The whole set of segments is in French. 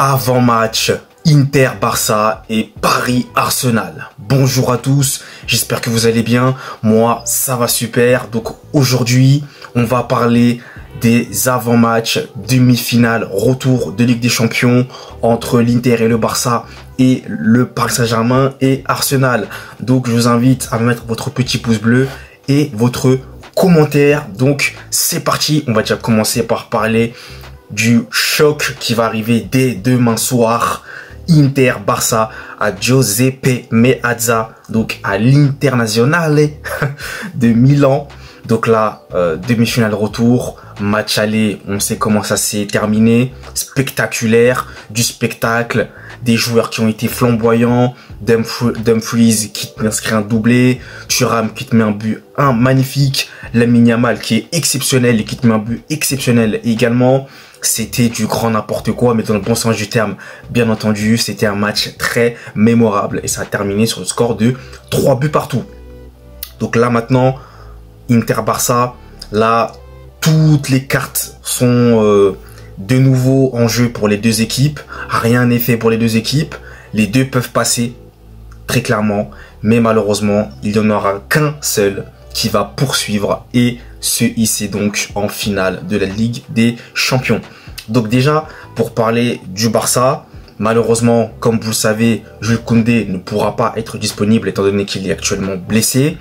Avant-match Inter-Barça et Paris-Arsenal. Bonjour à tous, j'espère que vous allez bien. Moi, ça va super. Donc aujourd'hui, on va parler des avant-matchs demi-finale retour de Ligue des Champions entre l'Inter et le Barça et le Paris Saint-Germain et Arsenal. Donc je vous invite à mettre votre petit pouce bleu et votre commentaire. Donc c'est parti, on va déjà commencer par parler du choc qui va arriver dès demain soir. Inter-Barça à Giuseppe Meazza, donc à l'Internazionale de Milan. Donc là, demi-finale retour, match aller, on sait comment ça s'est terminé, spectaculaire, du spectacle, des joueurs qui ont été flamboyants, Dumfries qui inscrit un doublé, Thuram qui te met un but magnifique, Lamine Yamal qui est exceptionnel et qui te met un but exceptionnel également. C'était du grand n'importe quoi, mais dans le bon sens du terme, bien entendu. C'était un match très mémorable et ça a terminé sur le score de 3 buts partout. Donc là maintenant, Inter-Barça, là, toutes les cartes sont de nouveau en jeu pour les deux équipes. Rien n'est fait pour les deux équipes. Les deux peuvent passer, très clairement, mais malheureusement, il n'y en aura qu'un seul qui va poursuivre et se hisser donc en finale de la Ligue des Champions. Donc déjà, pour parler du Barça, malheureusement, comme vous le savez, Jules Koundé ne pourra pas être disponible étant donné qu'il est actuellement blessé.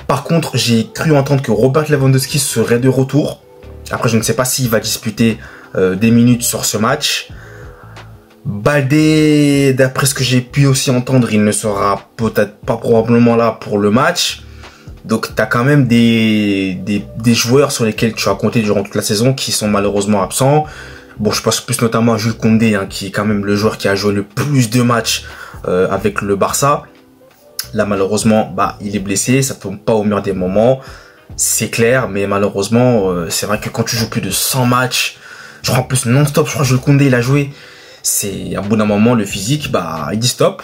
Par contre, j'ai cru entendre que Robert Lewandowski serait de retour. Après, je ne sais pas s'il va disputer des minutes sur ce match. Baldé, d'après ce que j'ai pu aussi entendre, il ne sera peut-être pas probablement là pour le match. Donc, tu as quand même des joueurs sur lesquels tu as compté durant toute la saison qui sont malheureusement absents. Bon, je pense plus notamment à Jules Koundé, hein, qui est quand même le joueur qui a joué le plus de matchs avec le Barça. Là, malheureusement, il est blessé. Ça tombe pas au meilleur des moments. C'est clair, mais malheureusement, c'est vrai que quand tu joues plus de 100 matchs, je crois en plus non-stop, je crois que Jules Koundé, il a joué. C'est, à bout d'un moment, le physique, il dit stop.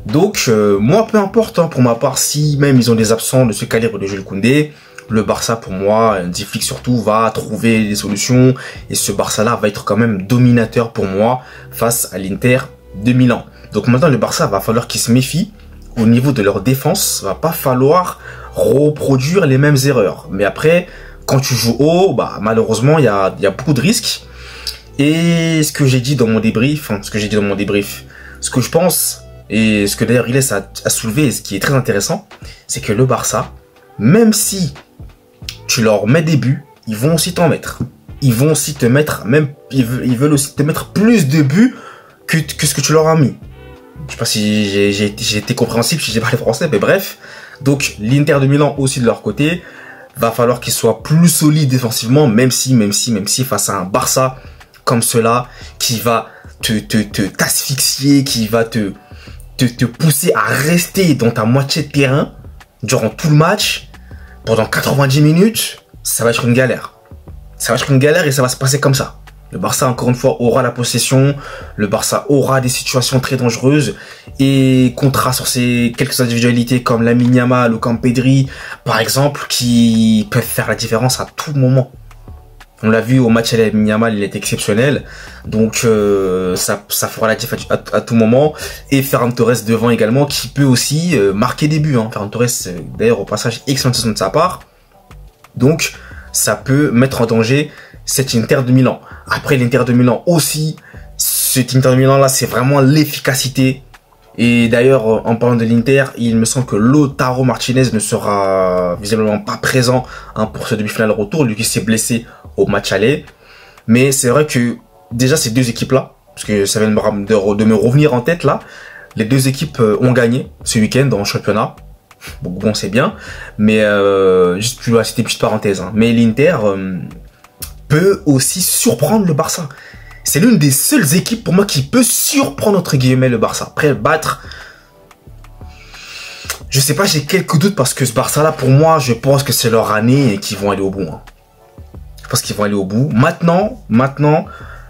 Donc, moi, peu importe, hein, pour ma part, si même ils ont des absents de ce calibre de Jules Koundé, le Barça, pour moi, Hansi Flick surtout, va trouver des solutions. Et ce Barça-là va être quand même dominateur pour moi face à l'Inter de Milan. Donc maintenant, le Barça va falloir qu'il se méfie. Au niveau de leur défense, va pas falloir reproduire les mêmes erreurs. Mais après, quand tu joues haut, malheureusement, il y a beaucoup de risques. Et ce que j'ai dit dans mon débrief, ce que je pense, et ce que d'ailleurs Iles a soulevé, et ce qui est très intéressant, c'est que le Barça, même si tu leur mets des buts, ils vont aussi t'en mettre. Ils vont aussi te mettre, ils veulent aussi te mettre plus de buts que ce que tu leur as mis. Je sais pas si j'ai été compréhensible, si j'ai parlé français, mais bref. Donc, l'Inter de Milan aussi de leur côté, va falloir qu'ils soient plus solides défensivement, même si face à un Barça comme cela, qui va t'asphyxier, qui va te pousser à rester dans ta moitié de terrain durant tout le match, pendant 90 minutes, ça va être une galère. Ça va être une galère et ça va se passer comme ça. Le Barça, encore une fois, aura la possession. Le Barça aura des situations très dangereuses. Et comptera sur ces quelques individualités comme Lamine Yamal ou comme Pedri, par exemple, qui peuvent faire la différence à tout moment. On l'a vu au match à Lamine Yamal, il est exceptionnel. Donc, ça fera la différence à tout moment. Et Ferran Torres devant également, qui peut aussi marquer des buts. Hein. Ferran Torres, d'ailleurs, au passage, excellente saison de sa part. Donc, ça peut mettre en danger cet Inter de Milan. Après l'Inter de Milan aussi, cet Inter de Milan là, c'est vraiment l'efficacité. Et d'ailleurs, en parlant de l'Inter, il me semble que Lautaro Martinez ne sera visiblement pas présent pour ce demi-finale retour, lui qui s'est blessé au match aller. Mais c'est vrai que déjà ces deux équipes là, parce que ça vient de me revenir en tête là, les deux équipes ont gagné ce week-end dans le championnat. Bon, c'est bien, mais c'était une petite parenthèse. Hein. Mais l'Inter peut aussi surprendre le Barça. C'est l'une des seules équipes pour moi qui peut surprendre entre guillemets le Barça. Après battre, je sais pas, j'ai quelques doutes parce que ce Barça là pour moi, je pense que c'est leur année et qu'ils vont aller au bout. Hein. Je pense qu'ils vont aller au bout. Maintenant,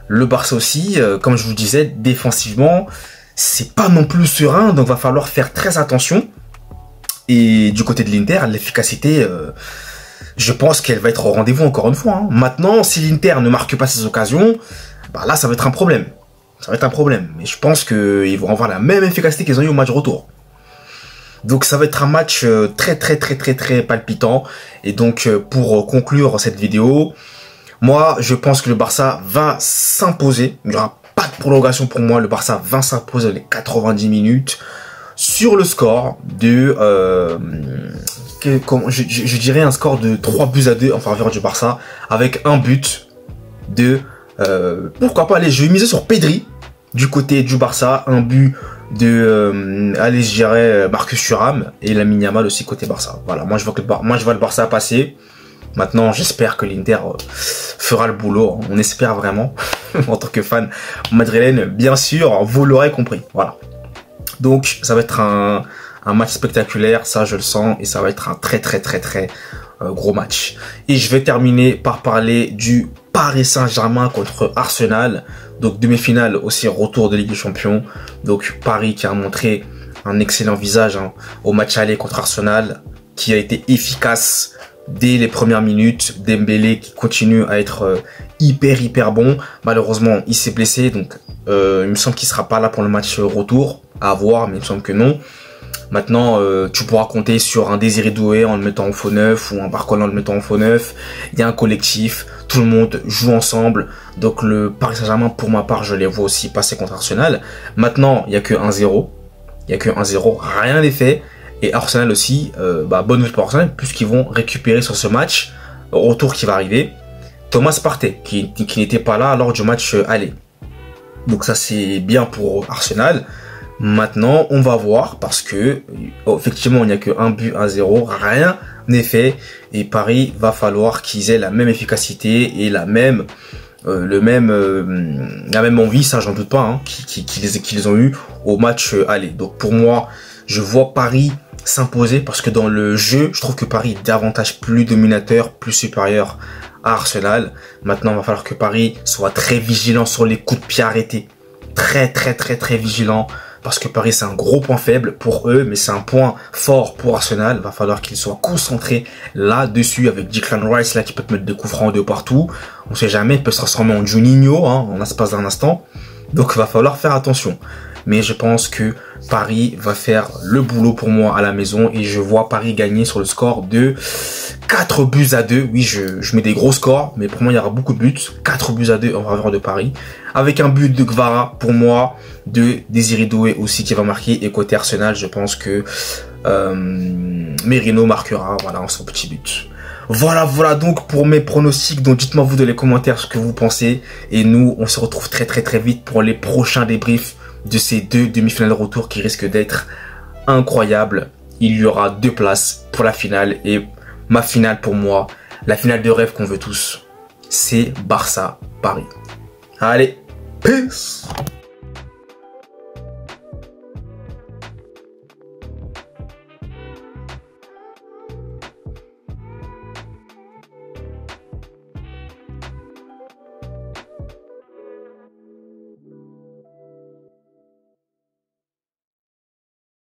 le Barça aussi, comme je vous disais, défensivement, c'est pas non plus serein, donc va falloir faire très attention. Et du côté de l'Inter, l'efficacité, je pense qu'elle va être au rendez-vous encore une fois. Hein. Maintenant, si l'Inter ne marque pas ses occasions, là, ça va être un problème. Ça va être un problème. Mais je pense qu'ils vont avoir la même efficacité qu'ils ont eu au match retour. Donc ça va être un match très palpitant. Et donc pour conclure cette vidéo, moi je pense que le Barça va s'imposer. Il n'y aura pas de prolongation pour moi. Le Barça va s'imposer les 90 minutes sur le score de... je dirais un score de 3-2 en faveur du Barça. Avec un but de... pourquoi pas, allez, je vais miser sur Pedri du côté du Barça. Un but de allez, je dirais Marcus Thuram et Lamine Yamal aussi côté Barça. Voilà, moi je vois le Barça passer. Maintenant, j'espère que l'Inter fera le boulot. On espère vraiment. En tant que fan madrilène, bien sûr, vous l'aurez compris. Voilà. Donc, ça va être un match spectaculaire, ça je le sens, et ça va être un très gros match. Et je vais terminer par parler du Paris Saint-Germain contre Arsenal. Donc demi-finale aussi, retour de Ligue des Champions. Donc Paris qui a montré un excellent visage au match aller contre Arsenal, qui a été efficace dès les premières minutes. Dembélé qui continue à être hyper bon. Malheureusement, il s'est blessé, donc il me semble qu'il sera pas là pour le match retour. À voir, mais il me semble que non. Maintenant, tu pourras compter sur un Désiré Doué en le mettant en faux neuf ou un Barcola en le mettant en faux neuf. Il y a un collectif, tout le monde joue ensemble. Donc le Paris Saint-Germain, pour ma part, je les vois aussi passer contre Arsenal. Maintenant, il n'y a que 1-0. Il n'y a que 1-0, rien n'est fait. Et Arsenal aussi, bonne nouvelle pour Arsenal, puisqu'ils vont récupérer sur ce match, retour qui va arriver, Thomas Partey, qui n'était pas là lors du match aller. Donc ça, c'est bien pour Arsenal. Maintenant, on va voir parce que effectivement, il n'y a que un but 1-0, rien n'est fait et Paris va falloir qu'ils aient la même efficacité et la même envie, ça j'en doute pas, qu'ils ont eu au match aller. Donc pour moi, je vois Paris s'imposer parce que dans le jeu, je trouve que Paris est davantage plus dominateur, plus supérieur à Arsenal. Maintenant, il va falloir que Paris soit très vigilant sur les coups de pied arrêtés, très vigilant. Parce que Paris, c'est un gros point faible pour eux, mais c'est un point fort pour Arsenal. Il va falloir qu'ils soient concentrés là-dessus avec Declan Rice, là, qui peut te mettre des coups francs de partout. On sait jamais, il peut se transformer en Juninho, en l'espace d'un instant. Donc, il va falloir faire attention. Mais je pense que Paris va faire le boulot pour moi à la maison et je vois Paris gagner sur le score de 4-2. Oui, je mets des gros scores, mais pour moi, il y aura beaucoup de buts. 4-2 en faveur de Paris. Avec un but de Kvara, pour moi, de Désiré Doué aussi qui va marquer. Et côté Arsenal, je pense que Merino marquera, voilà, en son petit but. Voilà donc pour mes pronostics. Donc dites-moi vous dans les commentaires ce que vous pensez. Et nous, on se retrouve très vite pour les prochains débriefs de ces deux demi-finales retour qui risquent d'être incroyables. Il y aura 2 places pour la finale et ma finale pour moi, la finale de rêve qu'on veut tous, c'est Barça-Paris. Allez, peace!